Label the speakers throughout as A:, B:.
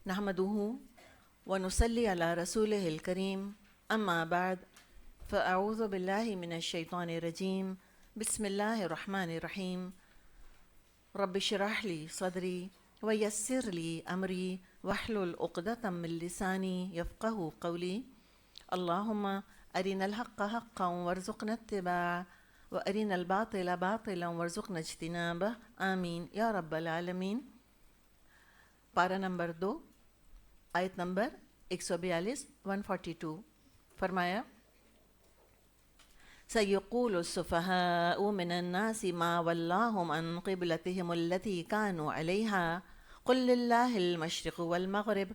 A: نحمده ونصلي على رسوله الكريم أما بعد فأعوذ بالله من الشيطان الرجيم بسم الله الرحمن الرحيم رب اشرح لي صدري ويسر لي أمري واحلل عقدة من لساني يفقه قولي اللهم أرنا الحق حقا وارزقنا اتباعه وأرنا الباطل باطلا وارزقنا اجتنابه آمین یا رب العالمین۔ پارہ نمبر 2 آیت نمبر 142 142 فرمایا سَيَقُولُ السُّفَهَاءُ مِنَ النَّاسِ مَا وَلَّاهُمْ عَنْ قِبْلَتِهِمُ الَّتِي كَانُوا عَلَيْهَا قُلْ لِلَّهِ الْمَشْرِقُ وَالْمَغْرِبُ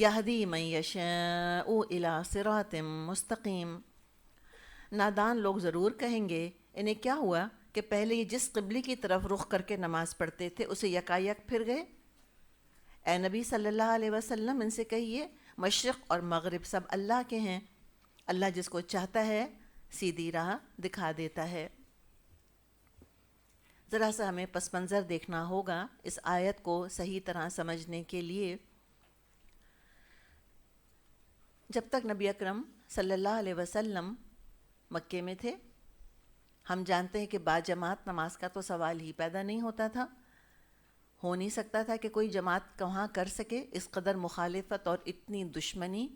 A: يَهْدِي مَن يَشَاءُ إِلَى صِرَاطٍ مُّسْتَقِيمٍ۔ نادان لوگ ضرور کہیں گے انہیں کیا ہوا کہ پہلے یہ جس قبلے کی طرف رخ کر کے نماز پڑھتے تھے اسے یکایک پھر گئے۔ اے نبی صلی اللہ علیہ وسلم ان سے کہیے مشرق اور مغرب سب اللہ کے ہیں، اللہ جس کو چاہتا ہے سیدھی راہ دکھا دیتا ہے۔ ذرا سا ہمیں پس منظر دیکھنا ہوگا اس آیت کو صحیح طرح سمجھنے کے لیے۔ جب تک نبی اکرم صلی اللہ علیہ وسلم مکے میں تھے ہم جانتے ہیں کہ باجماعت نماز کا تو سوال ہی پیدا نہیں ہوتا تھا، ہو نہیں سکتا تھا کہ کوئی جماعت کہاں کر سکے، اس قدر مخالفت اور اتنی دشمنی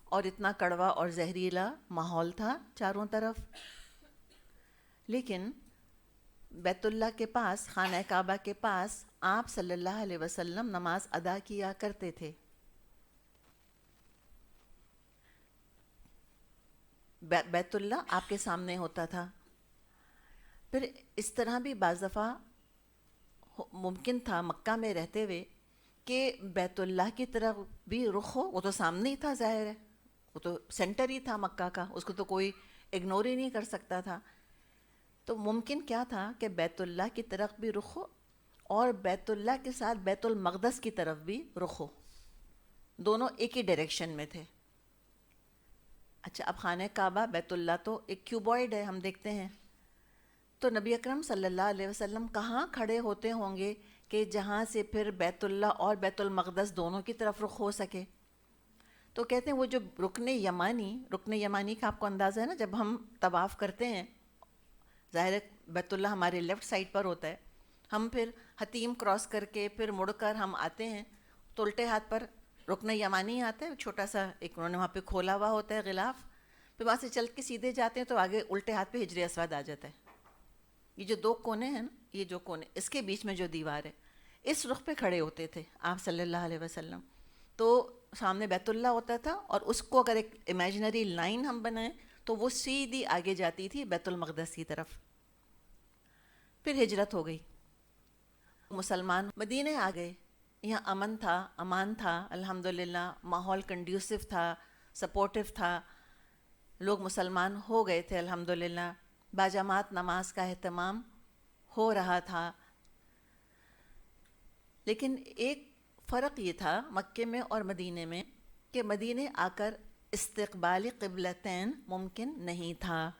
A: اور اتنا کڑوا اور زہریلا ماحول تھا چاروں طرف۔ لیکن بیت اللہ کے پاس، خانہ کعبہ کے پاس آپ صلی اللہ علیہ وسلم نماز ادا کیا کرتے تھے۔ بیت اللہ آپ کے سامنے ہوتا تھا۔ پھر اس طرح بھی بعض دفعہ ممکن تھا مکہ میں رہتے ہوئے کہ بیت اللہ کی طرف بھی رخ ہو، وہ تو سامنے ہی تھا، ظاہر ہے وہ تو سینٹر ہی تھا مکہ کا، اس کو تو کوئی اگنور ہی نہیں کر سکتا تھا۔ تو ممکن کیا تھا کہ بیت اللہ کی طرف بھی رخ ہو اور بیت اللہ کے ساتھ بیت المقدس کی طرف بھی رخ ہو، دونوں ایک ہی ڈائریکشن میں تھے۔ اچھا، اب خانہ کعبہ بیت اللہ تو ایک کیوبوئڈ ہے، ہم دیکھتے ہیں، تو نبی اکرم صلی اللہ علیہ وسلم کہاں کھڑے ہوتے ہوں گے کہ جہاں سے پھر بیت اللہ اور بیت المقدس دونوں کی طرف رخ ہو سکے؟ تو کہتے ہیں وہ جو رکن یمانی کا آپ کو اندازہ ہے نا، جب ہم طواف کرتے ہیں ظاہر ہے بیت اللہ ہمارے لیفٹ سائڈ پر ہوتا ہے، ہم پھر حتیم کراس کر کے پھر مڑ کر ہم آتے ہیں تو الٹے ہاتھ پر رکن یمانی آتا ہے، چھوٹا سا ایک انہوں نے وہاں پہ کھولا ہوا ہوتا ہے غلاف، پھر وہاں سے چل کے سیدھے جاتے ہیں تو آگے الٹے ہاتھ پہ حجر اسود آ جاتا ہے۔ یہ جو دو کونے ہیں نا، یہ جو کونے اس کے بیچ میں جو دیوار ہے، اس رخ پہ کھڑے ہوتے تھے آپ صلی اللہ علیہ وسلم۔ تو سامنے بیت اللہ ہوتا تھا اور اس کو اگر ایک امیجنری لائن ہم بنائیں تو وہ سیدھی آگے جاتی تھی بیت المقدس کی طرف۔ پھر ہجرت ہو گئی، مسلمان مدینے آ گئے، یہاں امن تھا، امان تھا، الحمدللہ ماحول کنڈیوسو تھا، سپورٹیو تھا، لوگ مسلمان ہو گئے تھے الحمدللہ، باجماعت نماز کا اہتمام ہو رہا تھا۔ لیکن ایک فرق یہ تھا مکے میں اور مدینے میں کہ مدینے آ کر استقبال قبلتین ممکن نہیں تھا۔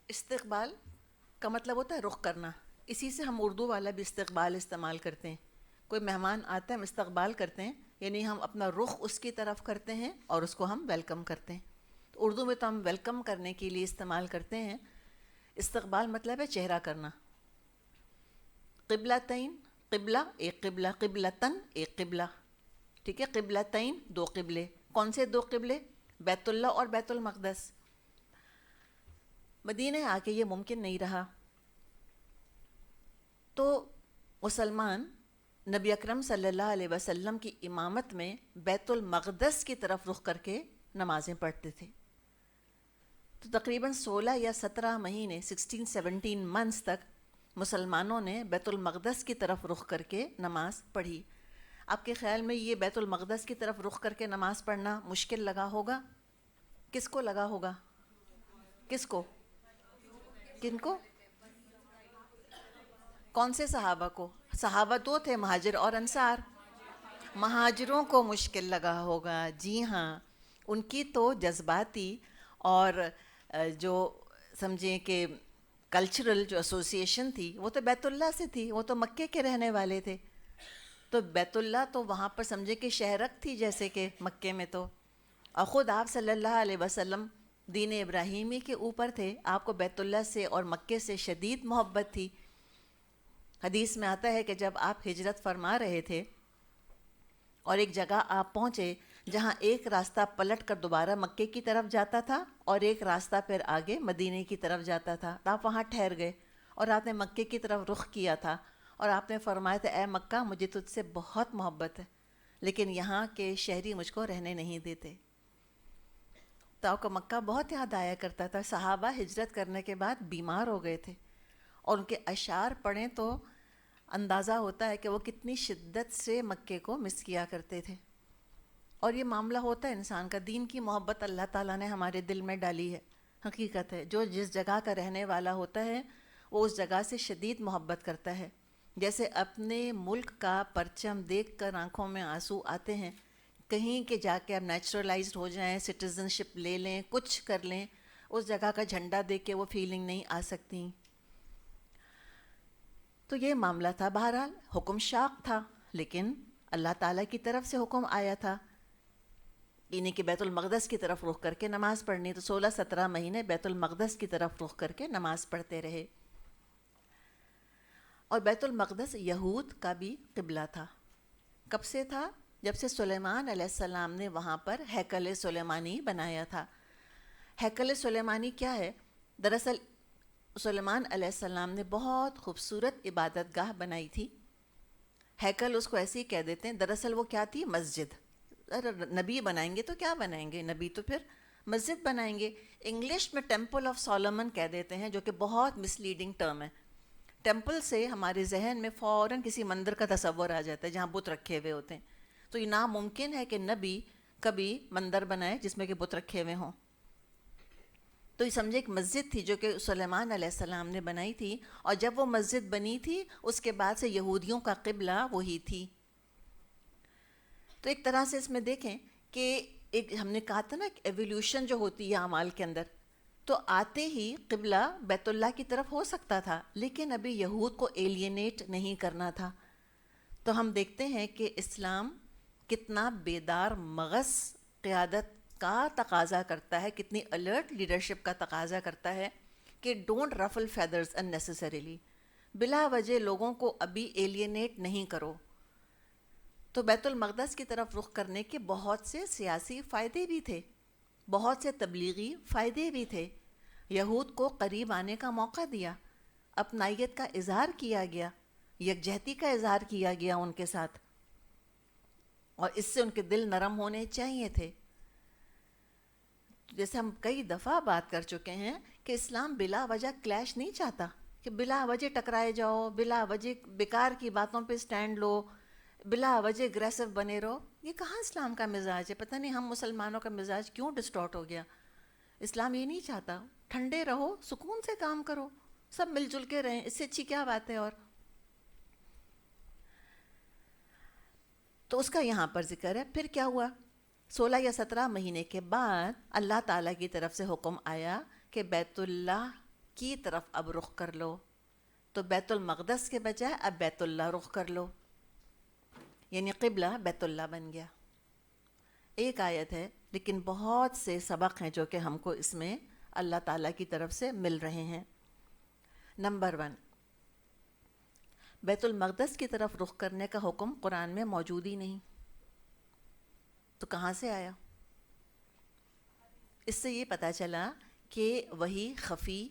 A: استقبال کا مطلب ہوتا ہے رخ کرنا، اسی سے ہم اردو والا بھی استقبال استعمال کرتے ہیں۔ کوئی مہمان آتا ہے ہم استقبال کرتے ہیں، یعنی ہم اپنا رخ اس کی طرف کرتے ہیں اور اس کو ہم ویلکم کرتے ہیں۔ تو اردو میں تو ہم ویلکم کرنے کے لیے استعمال کرتے ہیں، استقبال مطلب ہے چہرہ کرنا۔ قبلتین، قبلہ ایک قبلہ، قبلتن ایک قبلہ، ٹھیک ہے، قبلتین دو قبلے، کون سے دو قبلے؟ بیت اللہ اور بیت المقدس۔ مدینے آ کے یہ ممکن نہیں رہا، تو مسلمان نبی اکرم صلی اللہ علیہ وسلم کی امامت میں بیت المقدس کی طرف رخ کر کے نمازیں پڑھتے تھے۔ تو تقریباً 16 یا 17 مہینے 16-17 منتھس تک مسلمانوں نے بیت المقدس کی طرف رخ کر کے نماز پڑھی۔ آپ کے خیال میں یہ بیت المقدس کی طرف رخ کر کے نماز پڑھنا مشکل لگا ہوگا؟ کس کو لگا ہوگا؟ کس کو؟ کن کو؟ کون سے صحابہ کو؟ صحابہ دو تھے، مہاجر اور انصار۔ مہاجروں کو مشکل لگا ہوگا، جی ہاں، ان کی تو جذباتی اور جو سمجھیں کہ کلچرل جو ایسوسیشن تھی وہ تو بیت اللہ سے تھی، وہ تو مکے کے رہنے والے تھے، تو بیت اللہ تو وہاں پر سمجھے کہ شہرک تھی جیسے کہ مکے میں تو، اور خود آپ صلی اللہ علیہ وسلم دین ابراہیمی کے اوپر تھے، آپ کو بیت اللہ سے اور مکے سے شدید محبت تھی۔ حدیث میں آتا ہے کہ جب آپ ہجرت فرما رہے تھے اور ایک جگہ آپ پہنچے جہاں ایک راستہ پلٹ کر دوبارہ مکے کی طرف جاتا تھا اور ایک راستہ پھر آگے مدینے کی طرف جاتا تھا، تو آپ وہاں ٹھہر گئے اور آپ نے مکے کی طرف رخ کیا تھا اور آپ نے فرمایا تھا اے مکہ مجھے تجھ سے بہت محبت ہے لیکن یہاں کے شہری مجھ کو رہنے نہیں دیتے۔ تو آپ کو مکہ بہت یاد آیا کرتا تھا۔ صحابہ ہجرت کرنے کے بعد بیمار ہو گئے تھے اور ان کے اشعار پڑھیں تو اندازہ ہوتا ہے کہ وہ کتنی شدت سے مکے کو مس کیا کرتے تھے۔ اور یہ معاملہ ہوتا ہے انسان کا، دین کی محبت اللہ تعالیٰ نے ہمارے دل میں ڈالی ہے، حقیقت ہے۔ جو جس جگہ کا رہنے والا ہوتا ہے وہ اس جگہ سے شدید محبت کرتا ہے۔ جیسے اپنے ملک کا پرچم دیکھ کر آنکھوں میں آنسو آتے ہیں، کہیں کہ جا کے آپ نیچرلائزڈ ہو جائیں، سٹیزن شپ لے لیں، کچھ کر لیں، اس جگہ کا جھنڈا دیکھ کے وہ فیلنگ نہیں آ سکتی۔ تو یہ معاملہ تھا۔ بہرحال حکم شاق تھا لیکن اللہ تعالیٰ کی طرف سے حکم آیا تھا، یعنی کہ بیت المقدس کی طرف رخ کر کے نماز پڑھنی، تو 16-17 مہینے بیت المقدس کی طرف رخ کر کے نماز پڑھتے رہے۔ اور بیت المقدس یہود کا بھی قبلہ تھا۔ کب سے تھا؟ جب سے سلیمان علیہ السلام نے وہاں پر ہیکل سلیمانی بنایا تھا۔ ہیکل سلیمانی کیا ہے؟ دراصل سلیمان علیہ السلام نے بہت خوبصورت عبادت گاہ بنائی تھی۔ ہیکل اس کو ایسے ہی کہہ دیتے ہیں، دراصل وہ کیا تھی؟ مسجد۔ نبی بنائیں گے تو کیا بنائیں گے؟ نبی تو پھر مسجد بنائیں گے۔ انگلش میں ٹیمپل آف سولومن کہہ دیتے ہیں، جو کہ بہت مس لیڈنگ ٹرم ہے۔ ٹیمپل سے ہمارے ذہن میں فوراً کسی مندر کا تصور آ جاتا ہے جہاں بت رکھے ہوئے ہوتے ہیں، تو یہ ناممکن ہے کہ نبی کبھی مندر بنائے جس میں کہ بت رکھے ہوئے ہوں۔ تو یہ سمجھے ایک مسجد تھی جو کہ سلیمان علیہ السلام نے بنائی تھی، اور جب وہ مسجد بنی تھی اس کے بعد سے یہودیوں کا قبلہ وہی تھی۔ تو ایک طرح سے اس میں دیکھیں کہ ایک ہم نے کہا تھا نا کہ ایولیوشن جو ہوتی ہے اعمال کے اندر، تو آتے ہی قبلہ بیت اللہ کی طرف ہو سکتا تھا لیکن ابھی یہود کو ایلینیٹ نہیں کرنا تھا۔ تو ہم دیکھتے ہیں کہ اسلام کتنا بیدار مغز قیادت کا تقاضا کرتا ہے، کتنی الرٹ لیڈرشپ کا تقاضا کرتا ہے کہ ڈونٹ رفل فیدرز unnecessarily، بلا وجہ لوگوں کو ابھی ایلینیٹ نہیں کرو۔ تو بیت المقدس کی طرف رخ کرنے کے بہت سے سیاسی فائدے بھی تھے، بہت سے تبلیغی فائدے بھی تھے۔ یہود کو قریب آنے کا موقع دیا، اپنائیت کا اظہار کیا گیا، یکجہتی کا اظہار کیا گیا ان کے ساتھ، اور اس سے ان کے دل نرم ہونے چاہیے تھے۔ جیسے ہم کئی دفعہ بات کر چکے ہیں کہ اسلام بلا وجہ کلیش نہیں چاہتا، کہ بلا وجہ ٹکرائے جاؤ، بلا وجہ بیکار کی باتوں پہ سٹینڈ لو، بلا وجہ اگریسو بنے رہو۔ یہ کہاں اسلام کا مزاج ہے؟ پتہ نہیں ہم مسلمانوں کا مزاج کیوں ڈسٹارٹ ہو گیا۔ اسلام یہ نہیں چاہتا، ٹھنڈے رہو، سکون سے کام کرو، سب مل جل کے رہیں، اس سے اچھی کیا بات ہے؟ اور تو اس کا یہاں پر ذکر ہے۔ پھر کیا ہوا؟ 16 یا 17 مہینے کے بعد اللہ تعالیٰ کی طرف سے حکم آیا کہ بیت اللہ کی طرف اب رخ کر لو، تو بیت المقدس کے بجائے اب بیت اللہ رخ کر لو، یعنی قبلہ بیت اللہ بن گیا۔ ایک آیت ہے لیکن بہت سے سبق ہیں جو کہ ہم کو اس میں اللہ تعالیٰ کی طرف سے مل رہے ہیں۔ نمبر 1، بیت المقدس کی طرف رخ کرنے کا حکم قرآن میں موجود ہی نہیں، تو کہاں سے آیا؟ اس سے یہ پتہ چلا کہ وحی خفی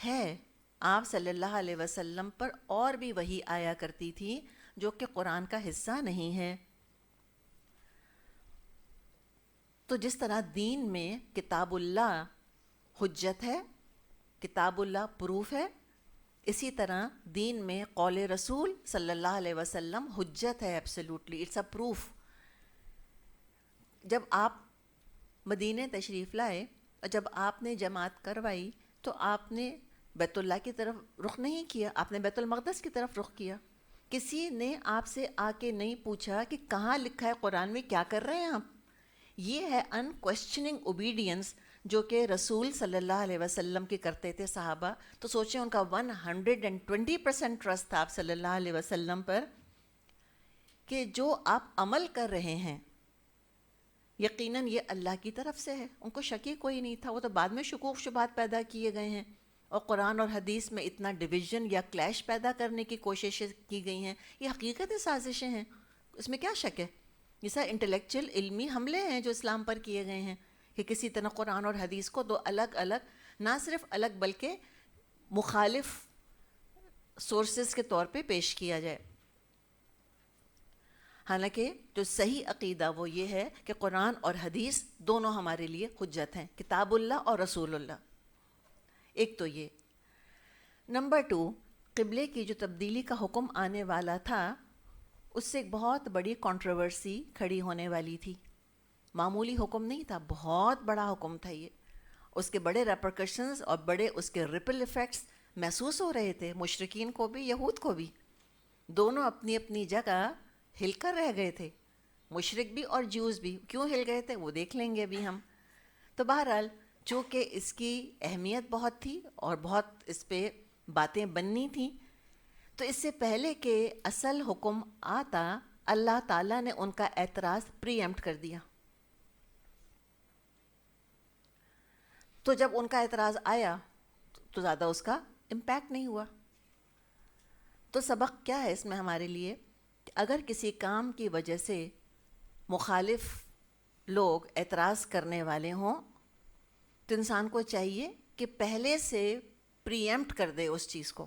A: ہے، آپ صلی اللہ علیہ وسلم پر اور بھی وحی آیا کرتی تھی جو کہ قرآن کا حصہ نہیں ہے۔ تو جس طرح دین میں کتاب اللہ حجت ہے، کتاب اللہ پروف ہے، اسی طرح دین میں قول رسول صلی اللہ علیہ وسلم حجت ہے، ایبسلیوٹلی اٹس اے پروف۔ جب آپ مدینہ تشریف لائے اور جب آپ نے جماعت کروائی تو آپ نے بیت اللہ کی طرف رخ نہیں کیا، آپ نے بیت المقدس کی طرف رخ کیا۔ کسی نے آپ سے آ کے نہیں پوچھا کہ کہاں لکھا ہے قرآن میں، کیا کر رہے ہیں آپ؟ یہ ہے ان کویسچننگ اوبیڈینس جو کہ رسول صلی اللہ علیہ وسلم کی کرتے تھے صحابہ، تو سوچیں ان کا 120% ٹرسٹ تھا آپ صلی اللہ علیہ وسلم پر کہ جو آپ عمل کر رہے ہیں یقیناً یہ اللہ کی طرف سے ہے. ان کو شک ہی کوئی نہیں تھا. وہ تو بعد میں شکوک شبہات پیدا کیے گئے ہیں اور قرآن اور حدیث میں اتنا ڈویژن یا کلیش پیدا کرنے کی کوششیں کی گئی ہیں. یہ حقیقت سازشیں ہیں، اس میں کیا شک ہے؟ یہ سارے انٹلیکچوئل علمی حملے ہیں جو اسلام پر کیے گئے ہیں کہ کسی طرح قرآن اور حدیث کو دو الگ الگ، نہ صرف الگ بلکہ مخالف سورسز کے طور پہ پیش کیا جائے. حالانکہ جو صحیح عقیدہ وہ یہ ہے کہ قرآن اور حدیث دونوں ہمارے لیے حجت ہیں، کتاب اللہ اور رسول اللہ. ایک تو یہ. نمبر 2، قبلے کی جو تبدیلی کا حکم آنے والا تھا اس سے ایک بہت بڑی کنٹروورسی کھڑی ہونے والی تھی. معمولی حکم نہیں تھا، بہت بڑا حکم تھا یہ. اس کے بڑے ریپرکشنز اور بڑے اس کے ریپل ایفیکٹس محسوس ہو رہے تھے، مشرکین کو بھی یہود کو بھی. دونوں اپنی اپنی جگہ ہل کر رہ گئے تھے، مشرک بھی اور جیوز بھی. کیوں ہل گئے تھے وہ دیکھ لیں گے ابھی ہم. تو بہرحال چونکہ اس کی اہمیت بہت تھی اور بہت اس پہ باتیں بننی تھیں، تو اس سے پہلے کہ اصل حکم آتا اللہ تعالیٰ نے ان کا اعتراض پری ایمپٹ کر دیا. تو جب ان کا اعتراض آیا تو زیادہ اس کا امپیکٹ نہیں ہوا. تو سبق کیا ہے اس میں ہمارے لیے؟ کہ اگر کسی کام کی وجہ سے مخالف لوگ اعتراض کرنے والے ہوں تو انسان کو چاہیے کہ پہلے سے پری ایمپٹ کر دے اس چیز کو،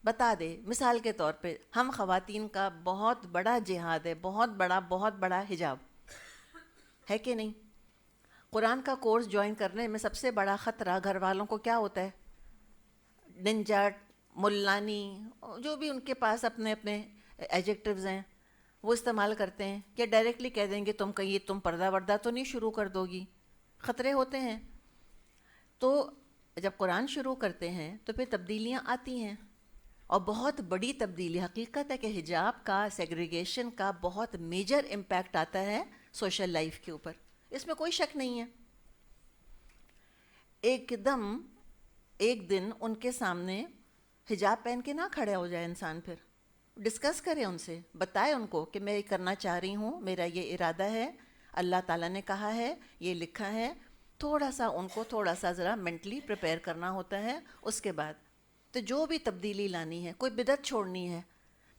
A: بتا دے. مثال کے طور پہ ہم خواتین کا بہت بڑا جہاد ہے، بہت بڑا حجاب ہے کہ نہیں؟ قرآن کا کورس جوائن کرنے میں سب سے بڑا خطرہ گھر والوں کو کیا ہوتا ہے؟ ننجا، ملانی، جو بھی ان کے پاس اپنے اپنے ایجیکٹیوز ہیں وہ استعمال کرتے ہیں کہ ڈائریکٹلی کہہ دیں گے تم پردہ وردہ تو نہیں شروع کر دو گی. خطرے ہوتے ہیں. تو جب قرآن شروع کرتے ہیں تو پھر تبدیلیاں آتی ہیں اور بہت بڑی تبدیلی. حقیقت ہے کہ حجاب کا، سیگریگیشن کا بہت میجر امپیکٹ آتا ہے سوشل لائف کے اوپر، اس میں کوئی شک نہیں ہے. ایک دن ان کے سامنے حجاب پہن کے نہ کھڑے ہو جائے انسان، پھر ڈسکس کرے ان سے، بتائے ان کو کہ میں یہ کرنا چاہ رہی ہوں، میرا یہ ارادہ ہے، اللہ تعالیٰ نے کہا ہے، یہ لکھا ہے. ان کو تھوڑا سا ذرا مینٹلی پریپیئر کرنا ہوتا ہے. اس کے بعد تو جو بھی تبدیلی لانی ہے، کوئی بدعت چھوڑنی ہے،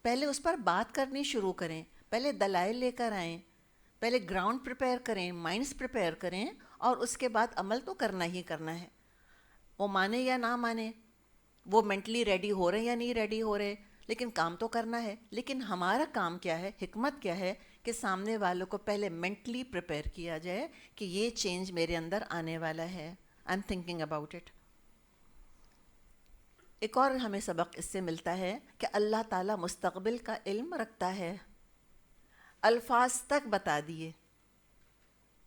A: پہلے اس پر بات کرنی شروع کریں، پہلے دلائل لے کر آئیں، پہلے گراؤنڈ پریپیئر کریں، مائنڈس پریپیئر کریں، اور اس کے بعد عمل تو کرنا ہی کرنا ہے. وہ مانے یا نہ مانے، وہ مینٹلی ریڈی ہو رہے یا نہیں ریڈی ہو رہے، لیکن کام تو کرنا ہے. لیکن ہمارا کام کیا ہے، حکمت کیا ہے کہ سامنے والوں کو پہلے مینٹلی پریپیئر کیا جائے کہ یہ چینج میرے اندر آنے والا ہے، I am thinking about it. ایک اور ہمیں سبق اس سے ملتا ہے کہ اللہ تعالیٰ مستقبل کا علم رکھتا ہے. الفاظ تک بتا دیے.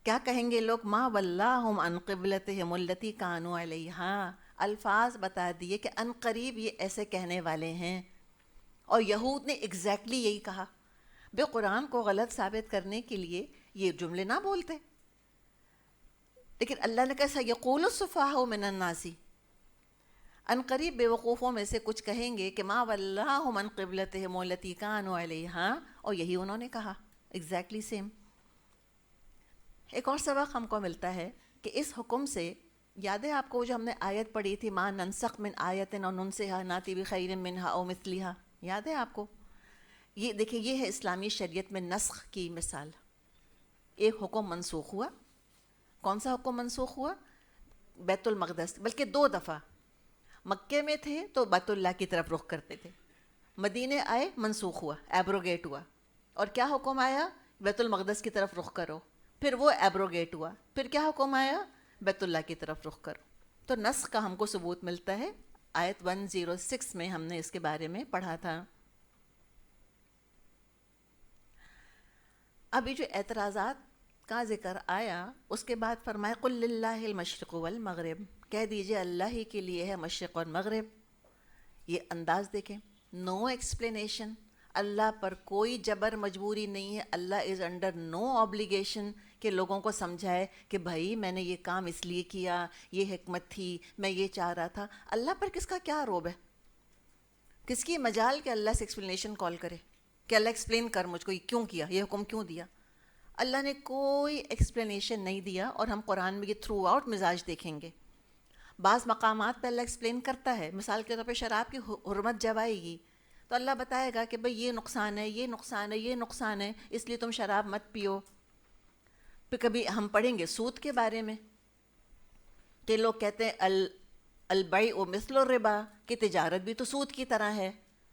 A: کیا کہیں گے لوگ؟ ما ولاہم عن قبلتہم التی کانوا علیہا. الفاظ بتا دیے کہ ان قریب یہ ایسے کہنے والے ہیں. اور یہود نے ایگزیکٹلی یہی کہا. بے قرآن کو غلط ثابت کرنے کے لیے یہ جملے نہ بولتے، لیکن اللہ نے کہا سیقول السفہاء من الناس، ان قریب بے وقوفوں میں سے کچھ کہیں گے کہ ما ولاہم عن قبلتہم التی کانوا علیہا، اور یہی انہوں نے کہا، ایگزیکٹلی سیم. ایک اور سبق ہم کو ملتا ہے کہ اس حکم سے، یاد ہے آپ کو جو ہم نے آیت پڑھی تھی، ما ننسخ من آیت او ننسها ناتی بخیر منها او مثلها، یاد ہے آپ کو؟ یہ دیکھیں، یہ ہے اسلامی شریعت میں نسخ کی مثال. ایک حکم منسوخ ہوا. کون سا حکم منسوخ ہوا؟ بیت المقدس. بلکہ 2 دفعہ. مکے میں تھے تو بیت اللہ کی طرف رخ کرتے تھے، مدینے آئے منسوخ ہوا، ایبروگیٹ ہوا. اور کیا حکم آیا؟ بیت المقدس کی طرف رخ کرو. پھر وہ ایبروگیٹ ہوا. پھر کیا حکم آیا؟ بیت اللہ کی طرف رخ کرو. تو نسخ کا ہم کو ثبوت ملتا ہے. آیت 106 میں ہم نے اس کے بارے میں پڑھا تھا. ابھی جو اعتراضات کا ذکر آیا اس کے بعد فرمایا قل للہ المشرق والمغرب، کہہ دیجئے اللہ ہی کے لیے ہے مشرق اور مغرب. یہ انداز دیکھیں، نو ایکسپلینیشن. اللہ پر کوئی جبر مجبوری نہیں ہے. اللہ از انڈر نو obligation کہ لوگوں کو سمجھائے کہ بھائی میں نے یہ کام اس لیے کیا, یہ حکمت تھی, میں یہ چاہ رہا تھا. اللہ پر کس کا کیا روب ہے؟ کس کی مجال کہ اللہ سے ایکسپلینیشن کال کرے کہ اللہ ایکسپلین کر مجھ کو یہ کیوں کیا, یہ حکم کیوں دیا. اللہ نے کوئی ایکسپلینیشن نہیں دیا. اور ہم قرآن میں یہ تھرو آؤٹ مزاج دیکھیں گے. بعض مقامات پہ اللہ ایکسپلین کرتا ہے. مثال کے طور پہ شراب کی حرمت جب آئے گی تو اللہ بتائے گا کہ بھئی یہ نقصان ہے, یہ نقصان ہے, یہ نقصان ہے, اس لیے تم شراب مت پیو. پھر کبھی ہم پڑھیں گے سود کے بارے میں کہ لوگ کہتے ہیں البیع مثل الربا, کہ تجارت بھی تو سود کی طرح ہے.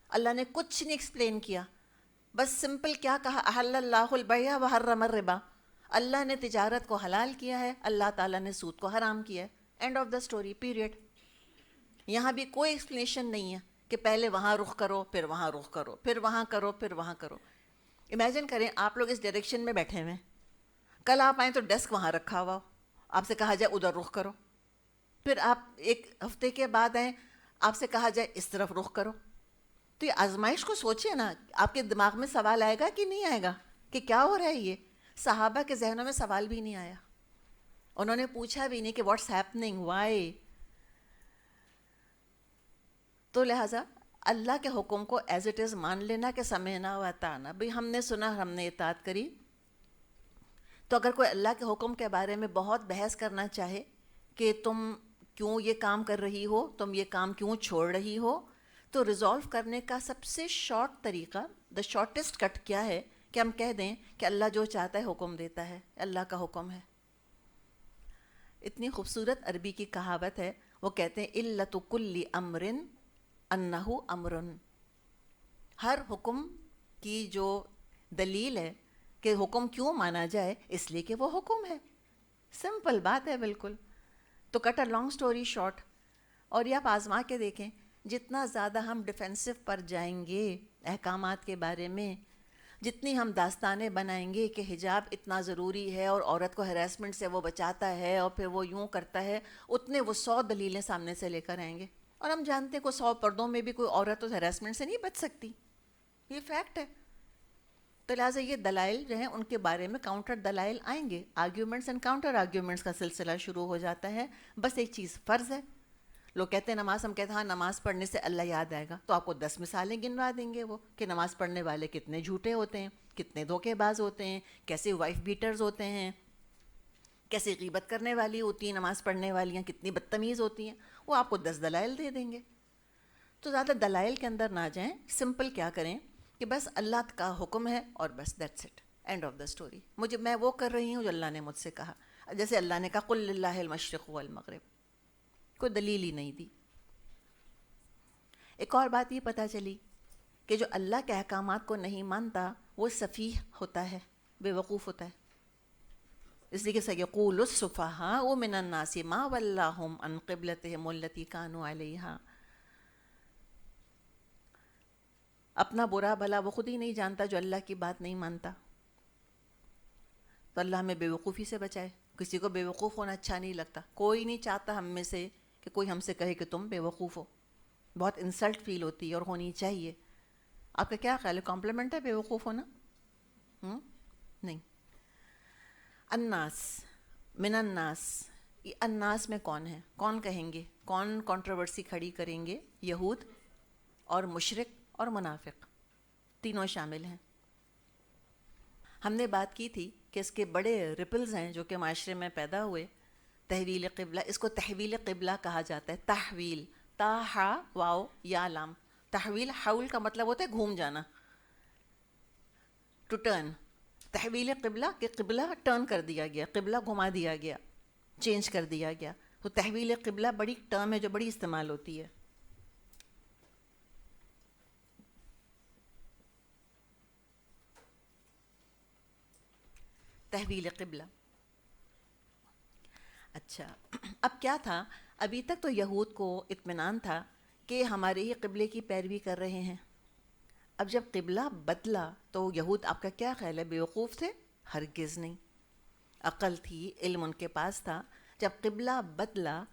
A: اللہ نے کچھ نہیں ایکسپلین کیا, بس سمپل کیا کہا, احل اللہ البیع وحرم الربا. اللہ نے تجارت کو حلال کیا ہے, اللہ تعالیٰ نے سود کو حرام کیا ہے. And of the story, period. یہاں بھی کوئی ایکسپلینیشن نہیں ہے کہ پہلے وہاں رخ کرو, پھر وہاں رخ کرو, پھر وہاں کرو, پھر وہاں کرو. امیجن کریں آپ لوگ اس ڈائریکشن میں بیٹھے ہوئے ہیں, کل آپ آئیں تو ڈیسک وہاں رکھا ہوا ہو, آپ سے کہا جائے ادھر رخ کرو. پھر آپ ایک ہفتے کے بعد آئیں, آپ سے کہا جائے اس طرف رخ کرو. تو یہ آزمائش کو سوچئے نا, آپ کے دماغ میں سوال آئے گا کہ نہیں آئے گا کہ کیا ہو رہا ہے یہ. صحابہ کے ذہنوں میں سوال بھی نہیں آیا, انہوں نے پوچھا بھی نہیں کہ واٹس ہیپننگ, وائی. تو لہٰذا اللہ کے حکم کو ایز اٹ از مان لینا کہ سمعنا و اطعنا, بھئی ہم نے سنا, ہم نے اطاعت کری. تو اگر کوئی اللہ کے حکم کے بارے میں بہت بحث کرنا چاہے کہ تم کیوں یہ کام کر رہی ہو, تم یہ کام کیوں چھوڑ رہی ہو, تو ریزولو کرنے کا سب سے شارٹ طریقہ, دا شارٹیسٹ کٹ کیا ہے کہ ہم کہہ دیں کہ اللہ جو چاہتا ہے حکم دیتا ہے, اللہ کا حکم ہے. اتنی خوبصورت عربی کی کہاوت ہے, وہ کہتے ہیں علت کل امر انہ امر. ہر حکم کی جو دلیل ہے کہ حکم کیوں مانا جائے, اس لیے کہ وہ حکم ہے. سمپل بات ہے بالکل. تو کٹ اے لانگ سٹوری شارٹ, اور یہ آپ آزما کے دیکھیں, جتنا زیادہ ہم ڈیفینسو پر جائیں گے احکامات کے بارے میں, جتنی ہم داستانیں بنائیں گے کہ حجاب اتنا ضروری ہے اور عورت کو ہراسمنٹ سے وہ بچاتا ہے اور پھر وہ یوں کرتا ہے, اتنے وہ 100 دلیلیں سامنے سے لے کر آئیں گے. اور ہم جانتے ہیں کہ 100 پردوں میں بھی کوئی عورت اس ہراسمنٹ سے نہیں بچ سکتی, یہ فیکٹ ہے. تو لہٰذا یہ دلائل جو ہیں ان کے بارے میں کاؤنٹر دلائل آئیں گے, آرگیومنٹس اینڈ کاؤنٹر آرگیومنٹس کا سلسلہ شروع ہو جاتا ہے. بس ایک چیز فرض ہے. لوگ کہتے ہیں نماز, ہم کہتے ہیں ہاں نماز پڑھنے سے اللہ یاد آئے گا, تو آپ کو 10 مثالیں گنوا دیں گے وہ کہ نماز پڑھنے والے کتنے جھوٹے ہوتے ہیں, کتنے دھوکے باز ہوتے ہیں, کیسے وائف بیٹرز ہوتے ہیں, کیسے غیبت کرنے والی ہوتی ہیں نماز پڑھنے والیاں, کتنی بدتمیز ہوتی ہیں. وہ آپ کو 10 دلائل دے دیں گے. تو زیادہ دلائل کے اندر نہ جائیں, سمپل کیا کریں کہ بس اللہ کا حکم ہے اور بس that's it, and of the story. میں وہ کر رہی ہوں جو اللہ نے مجھ سے کہا. جیسے اللہ نے کہا قل للہ المشرق والمغرب, کوئی دلیل ہی نہیں دی. ایک اور بات یہ پتہ چلی کہ جو اللہ کے احکامات کو نہیں مانتا وہ سفیہ ہوتا ہے, بے وقوف ہوتا ہے. اس لیے کہ سیقول السفہاء من الناس ما ولاھم عن قبلتہم التی کانوا علیہا. اپنا برا بھلا وہ خود ہی نہیں جانتا جو اللہ کی بات نہیں مانتا. تو اللہ ہمیں بے وقوفی سے بچائے. کسی کو بے وقوف ہونا اچھا نہیں لگتا, کوئی نہیں چاہتا ہم میں سے کہ کوئی ہم سے کہے کہ تم بے وقوف ہو. بہت انسلٹ فیل ہوتی ہے اور ہونی چاہیے. آپ کا کیا خیال ہے, کمپلیمنٹ ہے بے وقوف ہونا؟ نہیں. الناس من الناس, یہ الناس میں کون ہے, کون کہیں گے, کون کنٹروورسی کھڑی کریں گے؟ یہود اور مشرک اور منافق, تینوں شامل ہیں. ہم نے بات کی تھی کہ اس کے بڑے ریپلز ہیں جو کہ معاشرے میں پیدا ہوئے. تحویل قبلہ, اس کو تحویل قبلہ کہا جاتا ہے. تحویل, تا ہا واو یا لام. تحویل, حول کا مطلب ہوتا ہے گھوم جانا, ٹو ٹرن. تحویل قبلہ کہ قبلہ ٹرن کر دیا گیا, قبلہ گھما دیا گیا, چینج کر دیا گیا. تو تحویل قبلہ بڑی ٹرم ہے جو بڑی استعمال ہوتی ہے. تحویل قبلہ. اچھا, اب کیا تھا, ابھی تک تو یہود کو اطمینان تھا کہ ہمارے ہی قبلے کی پیروی کر رہے ہیں. اب جب قبلہ بدلا تو یہود, آپ کا کیا خیال ہے, بیوقوف تھے؟ ہرگز نہیں. عقل تھی, علم ان کے پاس تھا. جب قبلہ بدلا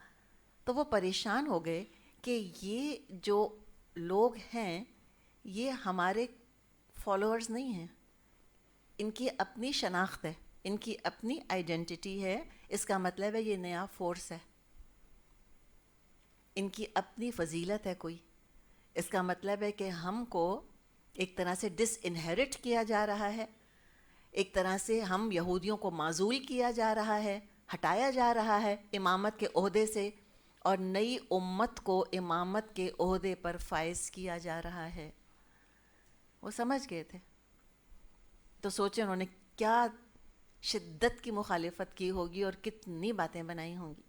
A: تو وہ پریشان ہو گئے کہ یہ جو لوگ ہیں یہ ہمارے فالوورز نہیں ہیں، ان کی اپنی شناخت ہے، ان کی اپنی آئیڈینٹی ہے. اس کا مطلب ہے یہ نیا فورس ہے، ان کی اپنی فضیلت ہے کوئی. اس کا مطلب ہے کہ ہم کو ایک طرح سے ڈس انہیرٹ کیا جا رہا ہے، ایک طرح سے ہم یہودیوں کو معزول کیا جا رہا ہے، ہٹایا جا رہا ہے امامت کے عہدے سے، اور نئی امت کو امامت کے عہدے پر فائز کیا جا رہا ہے. وہ سمجھ گئے تھے. تو سوچیں انہوں نے کیا شدت کی مخالفت کی ہوگی اور کتنی باتیں بنائی ہوں گی.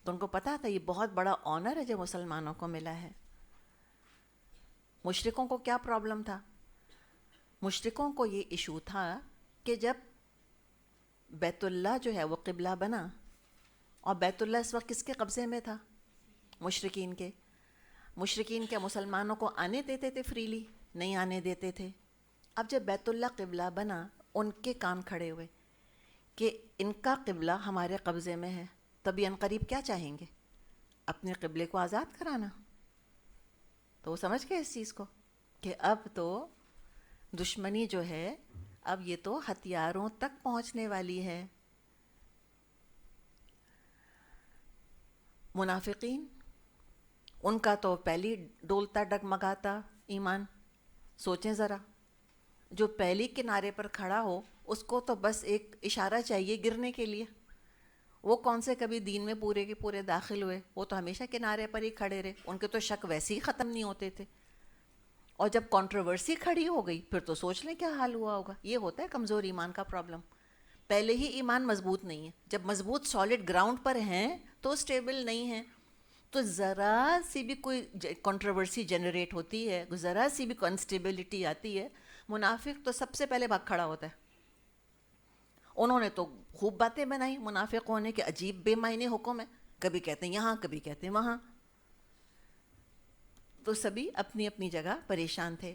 A: تو ان کو پتا تھا یہ بہت بڑا آنر ہے جو مسلمانوں کو ملا ہے. مشرکوں کو کیا پرابلم تھا؟ مشرکوں کو یہ ایشو تھا کہ جب بیت اللہ جو ہے وہ قبلہ بنا، اور بیت اللہ اس وقت کس کے قبضے میں تھا؟ مشرکین کے. مشرکین کے مسلمانوں کو آنے دیتے تھے فریلی؟ نہیں آنے دیتے تھے. اب جب بیت اللہ قبلہ بنا، ان کے کان کھڑے ہوئے کہ ان کا قبلہ ہمارے قبضے میں ہے، تبھی عنقریب کیا چاہیں گے؟ اپنے قبلے کو آزاد کرانا. تو وہ سمجھ گئے اس چیز کو کہ اب تو دشمنی جو ہے اب یہ تو ہتھیاروں تک پہنچنے والی ہے. منافقین، ان کا تو پہلی ڈولتا ڈگمگاتا ایمان. سوچیں ذرا، جو پہلی کنارے پر کھڑا ہو اس کو تو بس ایک اشارہ چاہیے گرنے کے لیے. وہ کون سے کبھی دین میں پورے کے پورے داخل ہوئے؟ وہ تو ہمیشہ کنارے پر ہی کھڑے رہے. ان کے تو شک ویسے ہی ختم نہیں ہوتے تھے. اور جب کنٹروورسی کھڑی ہو گئی پھر تو سوچ لیں کیا حال ہوا ہوگا. یہ ہوتا ہے کمزور ایمان کا پرابلم. پہلے ہی ایمان مضبوط نہیں ہے. جب مضبوط سالڈ گراؤنڈ پر ہیں تو سٹیبل نہیں ہیں. تو ذرا سی بھی کوئی کنٹروورسی جنریٹ ہوتی ہے، ذرا سی بھی انسٹیبلٹی آتی ہے، منافق تو سب سے پہلے بھاگ کھڑا ہوتا ہے. انہوں نے تو خوب باتیں بنائی منافقوں نے کہ عجیب بے معنی حکم ہے، کبھی کہتے ہیں یہاں کبھی کہتے ہیں وہاں. تو سبھی اپنی اپنی جگہ پریشان تھے.